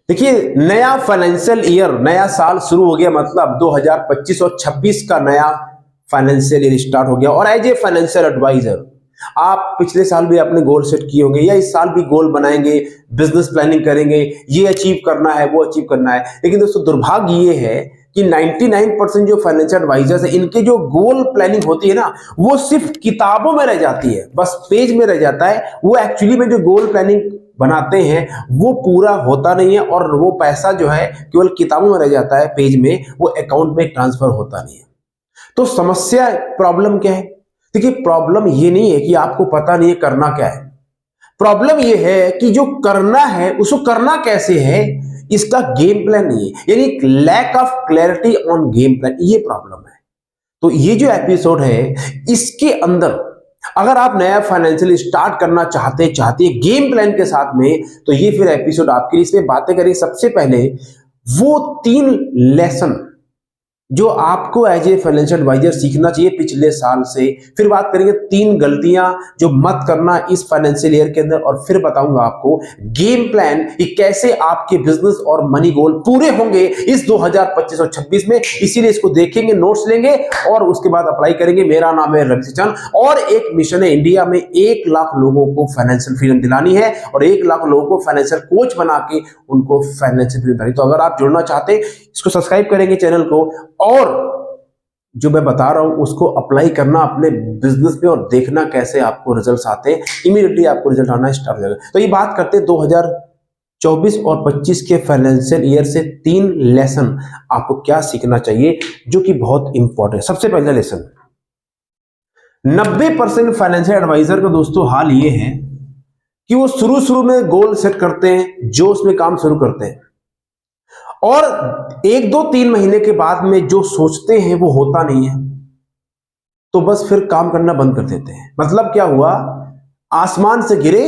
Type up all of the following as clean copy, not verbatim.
देखिए, नया financial year, नया साल शुरू हो गया, मतलब 2025 और 26 का नया फाइनेंशियल ईयर स्टार्ट हो गया। और एज ए फाइनेंशियल एडवाइजर आप पिछले साल भी अपने गोल सेट किए होंगे या इस साल भी गोल बनाएंगे, बिजनेस प्लानिंग करेंगे, ये अचीव करना है, वो अचीव करना है। लेकिन दोस्तों, दुर्भाग्य ये है कि 99% जो फाइनेंशियल एडवाइजर्स है, इनके जो गोल प्लानिंग होती है ना, वो सिर्फ किताबों में रह जाती है, बस पेज में रह जाता है। वो एक्चुअली में जो गोल प्लानिंग बनाते हैं वो पूरा होता नहीं है, और वो पैसा जो है केवल किताबों में रह जाता है, पेज में, वो अकाउंट में ट्रांसफर होता नहीं है। तो समस्या, प्रॉब्लम क्या है? देखिए, प्रॉब्लम ये नहीं है कि आपको पता नहीं है करना क्या है। प्रॉब्लम ये है कि जो करना है उसको करना कैसे है, इसका गेम प्लान नहीं है, यानी lack of clarity on game plan, ये प्रॉब्लम है। तो ये जो एपिसोड है, इसके अंदर अगर आप नया फाइनेंशियल स्टार्ट करना चाहते गेम प्लान के साथ में, तो ये फिर एपिसोड आपके लिए। इसमें बातें करें सबसे पहले वो 3 लेसन जो आपको एज ए फाइनेंशियल एडवाइजर सीखना चाहिए पिछले साल से। फिर बात करेंगे 3 गलतियां जो मत करना इस फाइनेंशियल ईयर के अंदर, और फिर बताऊंगा आपको गेम प्लान कि कैसे आपके बिजनेस और मनी गोल पूरे होंगे इस 2025 और 26 में। इसीलिए इसको देखेंगे, नोट्स लेंगे और उसके बाद अप्लाई करेंगे। मेरा नाम है रवि सचन और एक मिशन है इंडिया में 1 लाख लोगों को फाइनेंशियल फ्रीडम दिलानी है, और 1 लाख लोगों को फाइनेंशियल कोच बना के उनको फाइनेंशियल फ्रीडम दिलानी। तो अगर आप जुड़ना चाहते हैं, इसको सब्सक्राइब करेंगे चैनल को, और जो मैं बता रहा हूं उसको अप्लाई करना अपने बिजनेस में, और देखना कैसे आपको रिजल्ट्स आते हैं। इमीडिएटली आपको रिजल्ट आना स्टार्ट हो जाएगा। तो ये बात करते हैं 2024 और 25 के फाइनेंशियल ईयर से 3 लेसन आपको क्या सीखना चाहिए, जो कि बहुत इंपॉर्टेंट है। सबसे पहला लेसन, 90% फाइनेंशियल एडवाइजर का दोस्तों हाल ये है कि वो शुरू में गोल सेट करते हैं, जोश में काम शुरू करते हैं, और 1, 2, 3 महीने के बाद में जो सोचते हैं वो होता नहीं है, तो बस फिर काम करना बंद कर देते हैं। मतलब क्या हुआ, आसमान से गिरे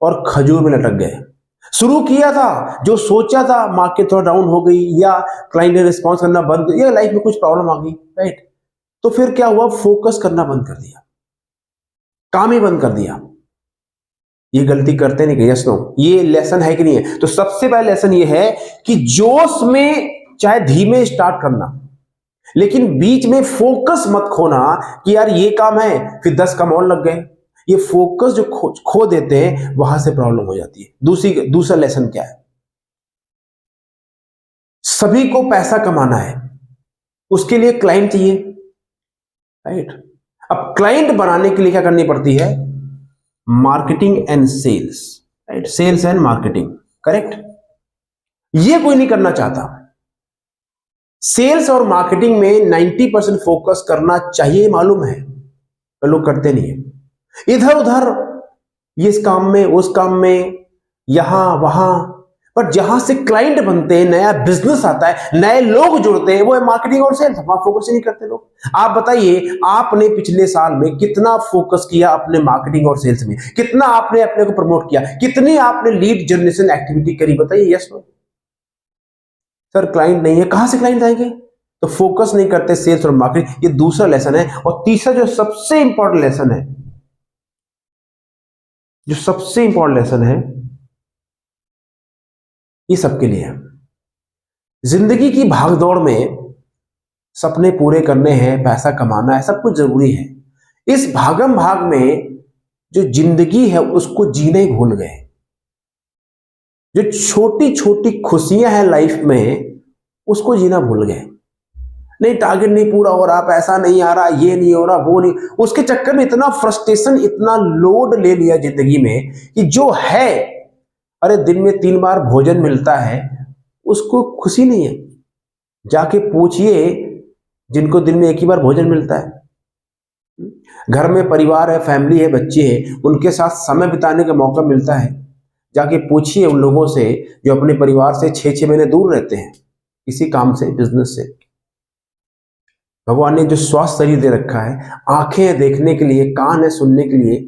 और खजूर में लटक गए। शुरू किया था, जो सोचा था, मार्केट थोड़ा डाउन हो गई, या क्लाइंट ने रिस्पॉन्स करना बंद कर, या लाइफ में कुछ प्रॉब्लम आ गई, राइट, तो फिर क्या हुआ, फोकस करना बंद कर दिया, काम ही बंद कर दिया। ये गलती करते नहीं, यस नो, ये लेसन है कि नहीं है? तो सबसे पहला लेसन ये है कि जोश में चाहे धीमे स्टार्ट करना, लेकिन बीच में फोकस मत खोना कि यार ये काम है, फिर 10 काम और लग गए। ये फोकस जो खो देते हैं, वहां से प्रॉब्लम हो जाती है। दूसरा लेसन क्या है? सभी को पैसा कमाना है, उसके लिए क्लाइंट चाहिए, राइट। अब क्लाइंट बनाने के लिए क्या करनी पड़ती है? Marketing and sales, right, sales and marketing, correct. ये कोई नहीं करना चाहता। सेल्स और मार्केटिंग में 90% फोकस करना चाहिए, मालूम है, पर लोग करते नहीं है। इधर उधर, ये इस काम में, उस काम में, यहां वहां, पर जहां से क्लाइंट बनते हैं, नया बिजनेस आता है, नए लोग जुड़ते हैं, वो है मार्केटिंग और सेल्स। वहां फोकस ही नहीं करते लोग। आप बताइए, आपने पिछले साल में कितना फोकस किया अपने मार्केटिंग और सेल्स में? कितना आपने अपने को प्रमोट किया? कितनी आपने लीड जनरेशन एक्टिविटी करी? बताइए, यस नो। सर क्लाइंट नहीं है, कहां से क्लाइंट आएंगे? तो फोकस नहीं करते सेल्स और मार्केटिंग। ये दूसरा लेसन है। और तीसरा जो सबसे इंपॉर्टेंट लेसन है, जो सबसे इंपॉर्टेंट लेसन है, ये सबके लिए है। जिंदगी की भागदौड़ में सपने पूरे करने हैं, पैसा कमाना है, सब कुछ जरूरी है। इस भागम भाग में जो जिंदगी है उसको जीने ही भूल गए। जो छोटी छोटी खुशियां हैं लाइफ में, उसको जीना भूल गए। नहीं, टारगेट नहीं पूरा हो रहा, पैसा नहीं आ रहा, ये नहीं हो रहा, वो नहीं, उसके चक्कर में इतना फ्रस्ट्रेशन, इतना लोड ले लिया जिंदगी में कि जो है, अरे दिन में 3 बार भोजन मिलता है, उसको खुशी नहीं है। जाके पूछिए जिनको दिन में 1 ही बार भोजन मिलता है। घर में परिवार है, फैमिली है, बच्चे हैं, उनके साथ समय बिताने का मौका मिलता है। जाके पूछिए उन लोगों से जो अपने परिवार से 6-6 महीने दूर रहते हैं, किसी काम से, बिजनेस से। भगवान ने जो स्वास्थ्य शरीर दे रखा है, आंखें हैं देखने के लिए, कान है सुनने के लिए।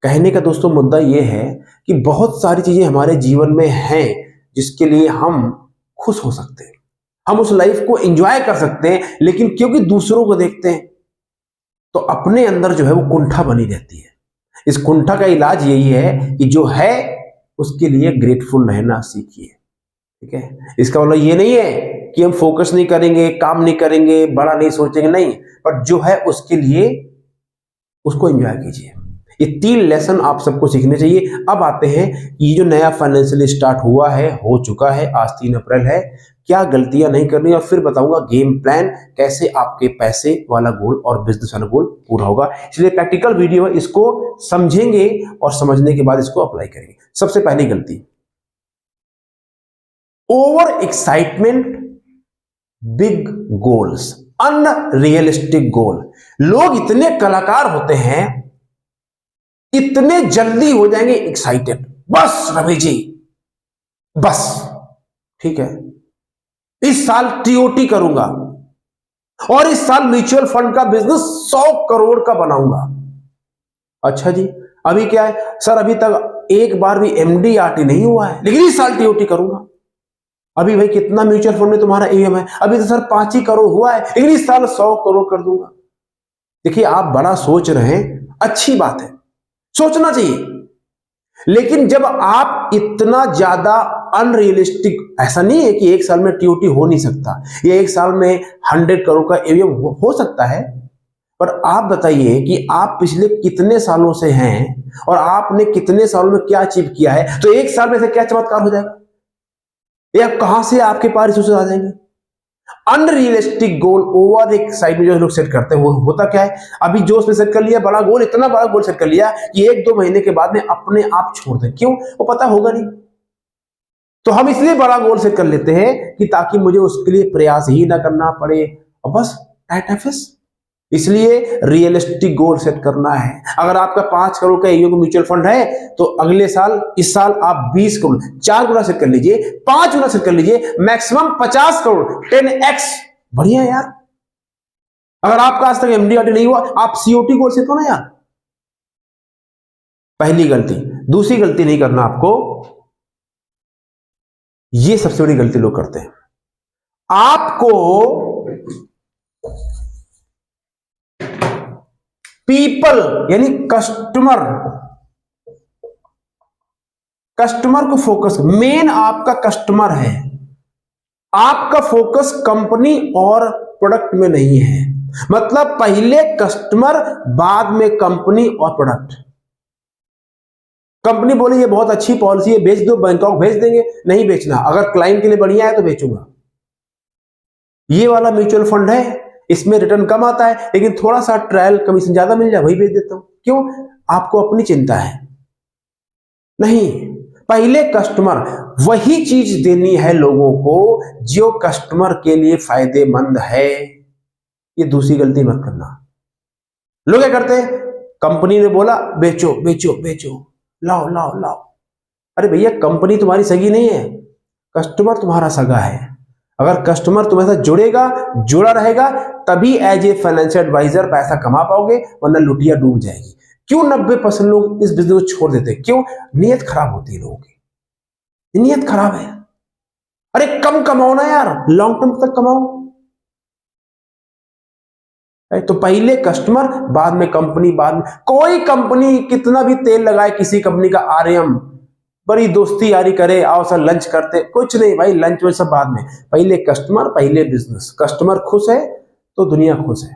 कहने का दोस्तों मुद्दा यह है कि बहुत सारी चीजें हमारे जीवन में हैं जिसके लिए हम खुश हो सकते हैं, हम उस लाइफ को एंजॉय कर सकते हैं, लेकिन क्योंकि दूसरों को देखते हैं तो अपने अंदर जो है वो कुंठा बनी रहती है। इस कुंठा का इलाज यही है कि जो है उसके लिए ग्रेटफुल रहना सीखिए। ठीक है, इसका मतलब ये नहीं है कि हम फोकस नहीं करेंगे, काम नहीं करेंगे, बड़ा नहीं सोचेंगे, नहीं, बट जो है उसके लिए उसको एंजॉय कीजिए। ये 3 लेसन आप सबको सीखने चाहिए। अब आते हैं, ये जो नया फाइनेंशियल स्टार्ट हुआ है, हो चुका है, आज 3 अप्रैल है, क्या गलतियां नहीं करनी, और फिर बताऊंगा गेम प्लान कैसे आपके पैसे वाला गोल और बिजनेस वाला गोल पूरा होगा। इसलिए प्रैक्टिकल वीडियो है, इसको समझेंगे और समझने के बाद इसको अप्लाई करेंगे। सबसे पहली गलती, over excitement, big goals, unrealistic goal. लोग इतने कलाकार होते हैं, इतने जल्दी हो जाएंगे एक्साइटेड, बस रवि जी बस ठीक है, इस साल टीओटी करूंगा और इस साल म्यूचुअल फंड का बिजनेस 100 करोड़ का बनाऊंगा। अच्छा जी, अभी क्या है सर, अभी तक एक बार भी एमडीआरटी नहीं हुआ है, लेकिन इस साल टीओटी करूंगा। अभी भाई कितना म्यूचुअल फंड में तुम्हारा एम है? अभी तो सर 5 ही करोड़ हुआ है, लेकिन इस साल 100 करोड़ कर दूंगा। देखिए, आप बड़ा सोच रहे हैं, अच्छी बात है, सोचना चाहिए, लेकिन जब आप इतना ज्यादा अनरियलिस्टिक, ऐसा नहीं है कि एक साल में टीओटी हो नहीं सकता, या एक साल में 100 करोड़ का एवीएम हो सकता है, पर आप बताइए कि आप पिछले कितने सालों से हैं और आपने कितने सालों में क्या अचीव किया है, तो एक साल में से क्या चमत्कार हो जाएगा, या कहां से आपके पास रिसोर्सेज आ जाएंगे। अनरियलिस्टिक गोल, ओवर एक्साइटमेंट जो लोग सेट करते हैं, वो होता क्या है, अभी जो उसने सेट कर लिया बड़ा गोल, इतना बड़ा गोल सेट कर लिया कि 1-2 महीने के बाद में अपने आप छोड़ दें। क्यों? वो पता होगा नहीं। तो हम इसलिए बड़ा गोल सेट कर लेते हैं कि ताकि मुझे उसके लिए प्रयास ही ना करना पड़े, और बस टाइट। इसलिए रियलिस्टिक गोल सेट करना है। अगर आपका 5 करोड़ का एयूएम म्यूचुअल फंड है, तो अगले साल, इस साल आप 20 करोड़, 4 गुना सेट कर लीजिए, 5 गुना सेट कर लीजिए, मैक्सिमम 50 करोड़, 10x। बढ़िया यार। अगर आपका आज तक एमडीआरटी नहीं हुआ, आप सीओटी गोल सेट करो ना यार। पहली गलती। दूसरी गलती नहीं करना आपको, ये सबसे बड़ी गलती लोग करते हैं, आपको पीपल यानी कस्टमर को फोकस, मेन आपका कस्टमर है, आपका फोकस कंपनी और प्रोडक्ट में नहीं है। मतलब पहले कस्टमर, बाद में कंपनी और प्रोडक्ट। कंपनी बोले ये बहुत अच्छी पॉलिसी है, बेच दो, बैंकॉक भेज देंगे, नहीं बेचना, अगर क्लाइंट के लिए बढ़िया है तो बेचूंगा। ये वाला म्यूचुअल फंड है, इसमें रिटर्न कम आता है, लेकिन थोड़ा सा ट्रायल कमीशन ज्यादा मिल जाए, वही बेच देता हूं। क्यों? आपको अपनी चिंता है। नहीं, पहले कस्टमर, वही चीज देनी है लोगों को जो कस्टमर के लिए फायदेमंद है। ये दूसरी गलती मत करना। लोग क्या करते हैं, कंपनी ने बोला बेचो बेचो बेचो, लाओ लाओ लाओ। अरे भैया, कंपनी तुम्हारी सगी नहीं है, कस्टमर तुम्हारा सगा है। अगर कस्टमर तुम्हारे साथ जुड़ा रहेगा, तभी एज ए फाइनेंशियल एडवाइजर पैसा कमा पाओगे, वरना लुटिया डूब जाएगी। क्यों 90% लोग इस बिजनेस को छोड़ देते हैं? क्यों? नियत खराब होती है लोगों की, नियत खराब है। अरे कम कमाओ ना यार, लॉन्ग टर्म तक कमाओ। तो पहले कस्टमर, बाद में कंपनी, बाद में कोई कंपनी कितना भी तेल लगाए, किसी कंपनी का आरएम बड़ी दोस्ती यारी करे, आओ सर लंच करते, कुछ नहीं भाई, लंच में सब बाद में, पहले कस्टमर, पहले बिजनेस। कस्टमर खुश है तो दुनिया खुश है,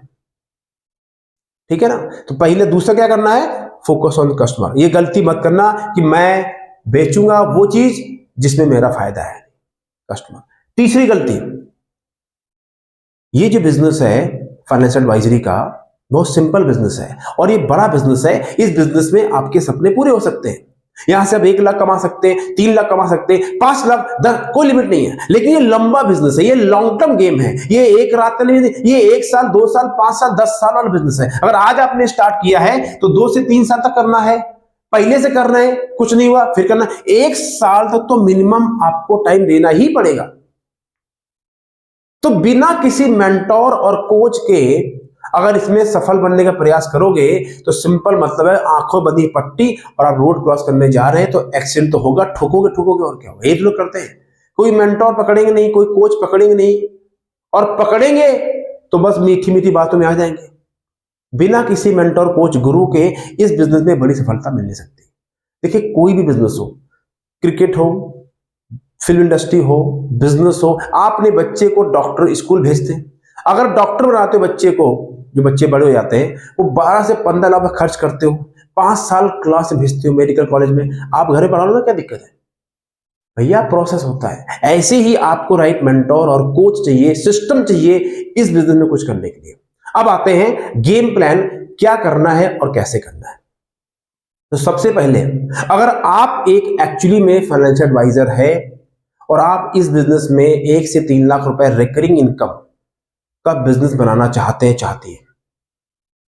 ठीक है ना। तो पहले दूसरा क्या करना है, फोकस ऑन कस्टमर। ये गलती मत करना कि मैं बेचूंगा वो चीज जिसमें मेरा फायदा है, कस्टमर। तीसरी गलती, ये जो बिजनेस है फाइनेंशियल एडवाइजरी का, बहुत सिंपल बिजनेस है और ये बड़ा बिजनेस है। इस बिजनेस में आपके सपने पूरे हो सकते हैं। यहां से आप 1 लाख कमा सकते हैं, 3 लाख कमा सकते हैं, 5 लाख, 10, कोई लिमिट नहीं है। लेकिन ये लंबा बिजनेस है, ये लॉन्ग टर्म गेम है। ये एक रात का नहीं, ये 1 साल, 2 साल, 5 साल, 10 साल वाला बिजनेस है। अगर आज आपने स्टार्ट किया है तो 2 से 3 साल तक करना है, पहले से करना है, कुछ नहीं हुआ फिर करना, 1 साल तक तो मिनिमम आपको टाइम देना ही पड़ेगा। तो बिना किसी मेंटोर और कोच के अगर इसमें सफल बनने का प्रयास करोगे, तो सिंपल मतलब है, आंखों बंधी पट्टी और आप रोड क्रॉस करने जा रहे हैं तो एक्सीडेंट तो होगा, ठोकोगे और क्या होगा। ये लोग करते हैं, कोई मेंटोर पकड़ेंगे नहीं, कोई कोच पकड़ेंगे नहीं, और पकड़ेंगे तो बस मीठी मीठी बातों में आ जाएंगे। बिना किसी मेंटोर, कोच, गुरु के इस बिजनेस में बड़ी सफलता मिल नहीं सकती। देखिए, कोई भी बिजनेस हो, क्रिकेट हो, फिल्म इंडस्ट्री हो, बिजनेस हो, आप अपने बच्चे को डॉक्टर स्कूल भेजते हैं। अगर डॉक्टर बनाते हो बच्चे को, जो बच्चे बड़े हो जाते हैं, वो 12 से 15 लाख खर्च करते हो, 5 साल क्लास में भेजते हो मेडिकल कॉलेज में, आप घर में पढ़ा लो ना, क्या दिक्कत है भैया? प्रोसेस होता है। ऐसे ही आपको राइट मेंटोर और कोच चाहिए, सिस्टम चाहिए इस बिजनेस में कुछ करने के लिए। अब आते हैं गेम प्लान, क्या करना है और कैसे करना है। तो सबसे पहले, अगर आप एक एक्चुअली में फाइनेंशियल एडवाइजर है और आप इस बिजनेस में 1 से 3 लाख रुपए रिकरिंग इनकम का बिजनेस बनाना चाहते हैं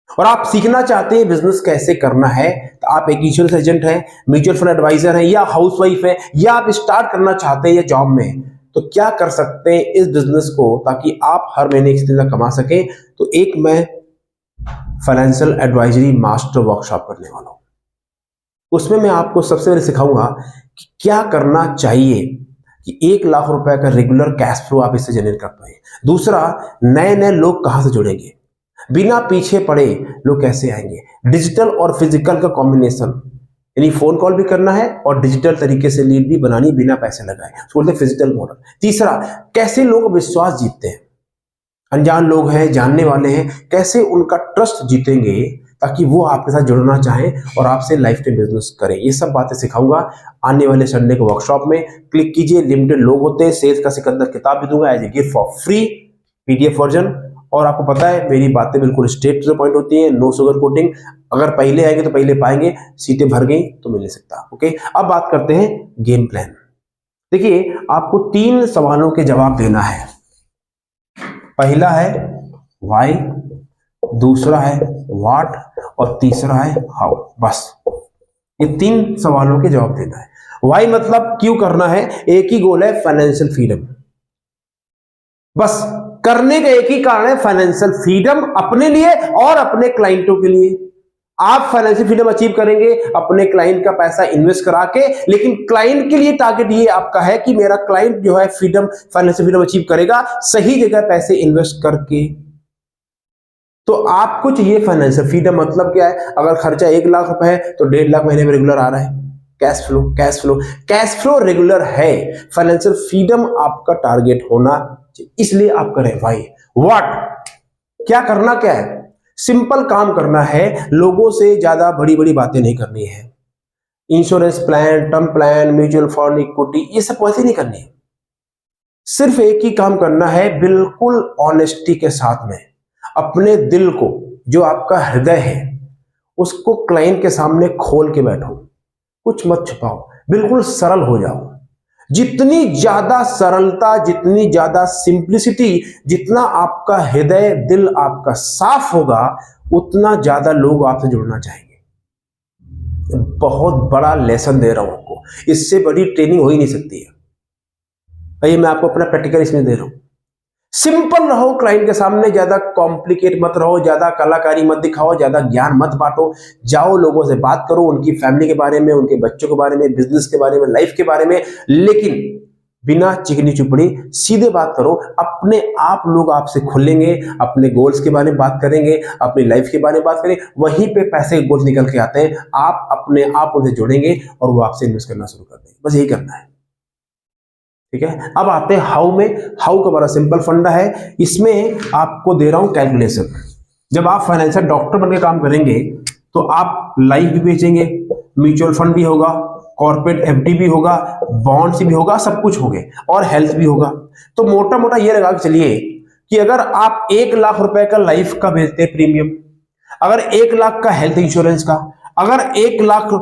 और आप सीखना चाहते हैं बिजनेस कैसे करना है, तो आप एक इंश्योरेंस एजेंट हैं, म्यूचुअल फंड एडवाइजर हैं, या हाउसवाइफ है, या आप स्टार्ट करना चाहते हैं या जॉब में हैं, तो क्या कर सकते हैं इस बिजनेस को ताकि आप हर महीने 1 से 3 लाख कमा सकें। तो एक मैं फाइनेंशियल एडवाइजरी मास्टर वर्कशॉप करने वाला हूं। उसमें मैं आपको सबसे पहले सिखाऊंगा कि क्या करना चाहिए कि 1 लाख रुपए का रेगुलर कैश फ्लो आप इससे जनरेट कर पाए। दूसरा, नए नए लोग कहां से जुड़ेंगे, बिना पीछे पड़े लोग कैसे आएंगे। डिजिटल और फिजिकल का कॉम्बिनेशन, यानी फोन कॉल भी करना है और डिजिटल तरीके से लीड भी बनानी बिना पैसे लगाए, उसको बोलते हैं फिजिकल मॉडल। तीसरा, कैसे लोग विश्वास जीतते हैं, अनजान लोग हैं, जानने वाले हैं, कैसे उनका ट्रस्ट जीतेंगे ताकि वो आपके साथ जुड़ना चाहें और आपसे लाइफ टाइम बिजनेस करें। ये सब बातें सिखाऊंगा आने वाले संडे के वर्कशॉप में। क्लिक कीजिए, लिमिटेड लोग होते हैं, सेल्स का सिकंदर किताब भी दूंगा as a gift for free PDF version. और आपको पता है मेरी बातें बिल्कुल स्ट्रेट टू द पॉइंट होती हैं, नो शुगर कोटिंग। अगर पहले आएंगे तो पहले पाएंगे, सीटें भर गई तो मिल नहीं सकता। ओके, अब बात करते हैं गेम प्लान। देखिए, आपको 3 सवालों के जवाब देना है। पहला है व्हाई, दूसरा है व्हाट और तीसरा है हाउ। बस ये 3 सवालों के जवाब देना है। व्हाई मतलब क्यों करना है, एक ही गोल है, फाइनेंशियल फ्रीडम। बस करने का एक ही कारण है, फाइनेंशियल फ्रीडम, अपने लिए और अपने क्लाइंटों के लिए। आप फाइनेंशियल फ्रीडम अचीव करेंगे अपने क्लाइंट का पैसा इन्वेस्ट करा के, लेकिन क्लाइंट के लिए टारगेट ये आपका है कि मेरा क्लाइंट जो है फ्रीडम, फाइनेंशियल फ्रीडम अचीव करेगा सही जगह पैसे इन्वेस्ट करके। तो आपको चाहिए फाइनेंशियल फ्रीडम। मतलब क्या है, अगर खर्चा 1 लाख रुपए है तो 1.5 लाख महीने में रेगुलर आ रहा है। Cash flow, cash flow, cash flow regular है। फाइनेंशियल फ्रीडम आपका टारगेट होना चाहिए, इसलिए आप करें। भाई व्हाट, क्या करना क्या है, सिंपल काम करना है, लोगों से ज्यादा बड़ी बड़ी बातें नहीं करनी है। Insurance plan, term plan, mutual fund, equity, ये सब वैसे नहीं करनी है। सिर्फ एक ही काम करना है, बिल्कुल ऑनेस्टी के साथ में अपने दिल को, जो आपका हृदय है, उसको क्लाइंट के सामने खोल के बैठो, कुछ मत छुपाओ, बिल्कुल सरल हो जाओ। जितनी ज्यादा सरलता, जितनी ज्यादा सिंप्लिसिटी, जितना आपका हृदय, दिल आपका साफ होगा, उतना ज्यादा लोग आपसे जुड़ना चाहेंगे। बहुत बड़ा लेसन दे रहा हूं आपको, इससे बड़ी ट्रेनिंग हो ही नहीं सकती है। भाई मैं आपको अपना प्रैक्टिकल इसमें दे रहा हूं। सिंपल रहो क्लाइंट के सामने, ज्यादा कॉम्प्लिकेट मत रहो, ज्यादा कलाकारी मत दिखाओ, ज्यादा ज्ञान मत बांटो। जाओ लोगों से बात करो, उनकी फैमिली के बारे में, उनके बच्चों के बारे में, बिजनेस के बारे में, लाइफ के बारे में, लेकिन बिना चिकनी चुपड़ी, सीधे बात करो। अपने आप लोग आपसे खुलेंगे, अपने गोल्स के बारे में बात करेंगे, अपनी लाइफ के बारे में बात करेंगे। वहीं पे पैसे के गोल्स निकल के आते हैं, आप अपने आप उनसे जुड़ेंगे और वो आपसे इन्वेस्ट करना शुरू कर देंगे। बस यही करना है, ठीक है। अब आते हैं हाउ में। हाउ का बड़ा सिंपल फंडा है, इसमें आपको दे रहा हूं कैलकुलेशन। जब आप फाइनेंशियल डॉक्टर बनकर काम करेंगे तो आप लाइफ भी बेचेंगे, म्यूचुअल फंड भी होगा, कॉर्पोरेट एफडी भी होगा, बॉन्ड्स भी होगा, सब कुछ होंगे और हेल्थ भी होगा। तो मोटा मोटा ये लगा के चलिए कि अगर आप 1 लाख रुपए का लाइफ का भेजते हैं प्रीमियम, अगर 1 लाख का हेल्थ इंश्योरेंस का, अगर 1 लाख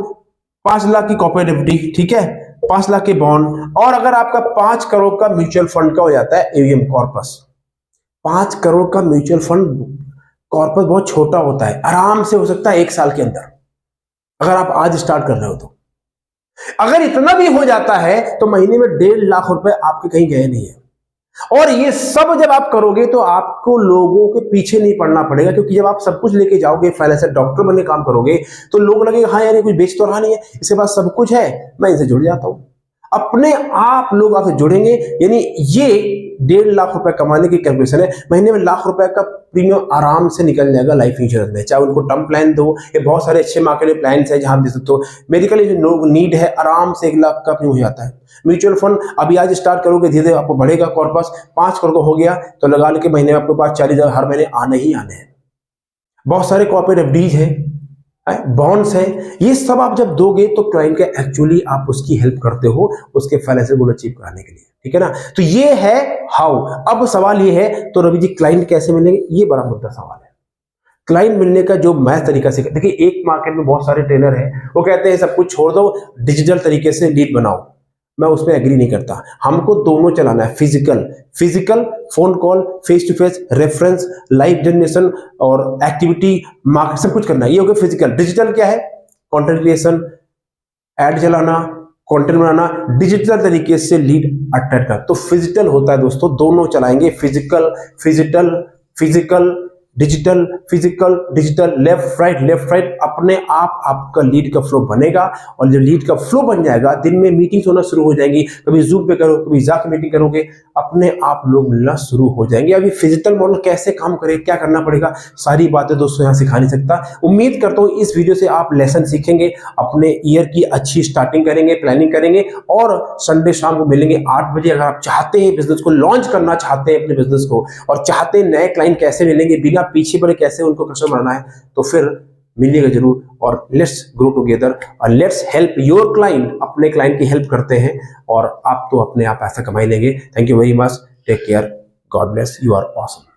5 लाख की कॉर्पोरेट एफडी, ठीक है, 5 लाख के बॉन्ड, और अगर आपका 5 करोड़ का म्यूचुअल फंड का हो जाता है एवीएम कॉर्पस। 5 करोड़ का म्यूचुअल फंड कॉर्पस बहुत छोटा होता है, आराम से हो सकता है 1 साल के अंदर, अगर आप आज स्टार्ट कर रहे हो तो। अगर इतना भी हो जाता है तो महीने में 1.5 लाख रुपए आपके कहीं गए नहीं है। और ये सब जब आप करोगे तो आपको लोगों के पीछे नहीं पड़ना पड़ेगा, क्योंकि जब आप सब कुछ लेके जाओगे, फाइनेंशियल डॉक्टर बनने काम करोगे, तो लोग लगेगा हाँ यार ये कुछ बेच तो रहा नहीं है, इसके पास सब कुछ है, मैं इनसे जुड़ जाता हूं। अपने आप लोग आपसे जुड़ेंगे। यानी ये 1.5 लाख रुपए कमाने की कैलकुलेशन है, महीने में लाख रुपए का प्रीमियम आराम से निकल जाएगा लाइफ इंश्योरेंस में। चाहे उनको टर्म प्लान दो, ये बहुत सारे अच्छे मार्केट में प्लान है जहां आप दे सकते हो। मेडिकल जो नीड है आराम से 1 लाख का प्रीमियम हो जाता है। म्यूचुअल फंड अभी आज स्टार्ट करोगे, धीरे धीरे आपको बढ़ेगा। कॉर्पस 5 करोड़ का हो गया तो लगा लेके महीने में आपके पास 40,000 हर महीने आने ही आने हैं। बहुत सारे कॉर्पोरेट एफडीज है, बॉन्ड्स है, ये सब आप जब दोगे तो क्लाइंट का एक्चुअली आप उसकी हेल्प करते हो उसके फाइनेंशियल गोल अचीव कराने के लिए, ठीक है ना। तो ये है हाउ। अब सवाल ये है तो रवि जी क्लाइंट कैसे मिलेंगे, ये बड़ा मुद्दा सवाल है। क्लाइंट मिलने का जो मैं तरीका से, देखिए एक मार्केट में बहुत सारे ट्रेनर हैं वो कहते हैं सब कुछ छोड़ दो, डिजिटल तरीके से लीड बनाओ। मैं उसमें एग्री नहीं करता। हमको दोनों चलाना है, physical phone call, face to face, reference, live generation और एक्टिविटी मार्केट सब कुछ करना है, ये हो गया फिजिकल। डिजिटल क्या है, कंटेंट क्रिएशन, एड चलाना, कंटेंट बनाना, डिजिटल तरीके से लीड अट्रैक्ट कर। तो फिजिकल होता है दोस्तों, दोनों चलाएंगे, physical digital, physical digital, left right, अपने आप आपका लीड का फ्लो बनेगा। और जब लीड का फ्लो बन जाएगा, दिन में मीटिंग्स होना शुरू हो जाएंगी, कभी जूम पे करो, कभी जाके मीटिंग करोगे, अपने आप लोग मिलना शुरू हो जाएंगे। अभी फिजिकल मॉडल कैसे काम करे, क्या करना पड़ेगा, सारी बातें दोस्तों यहाँ सिखा नहीं सकता। उम्मीद करता हूँ इस वीडियो से आप लेसन सीखेंगे, अपने ईयर की अच्छी स्टार्टिंग करेंगे, प्लानिंग करेंगे और संडे शाम को मिलेंगे 8 बजे। अगर आप चाहते हैं बिजनेस को लॉन्च करना चाहते हैं अपने बिजनेस को और चाहते हैं नए क्लाइंट कैसे मिलेंगे, बिना पीछे पड़े कैसे उनको कस्टमर बनाना है, तो फिर मिलिएगा जरूर। और लेट्स ग्रो टुगेदर और लेट्स हेल्प योर क्लाइंट। अपने क्लाइंट की हेल्प करते हैं और आप तो अपने आप पैसा कमाई लेंगे। Thank you very much, take care, God bless, you are awesome.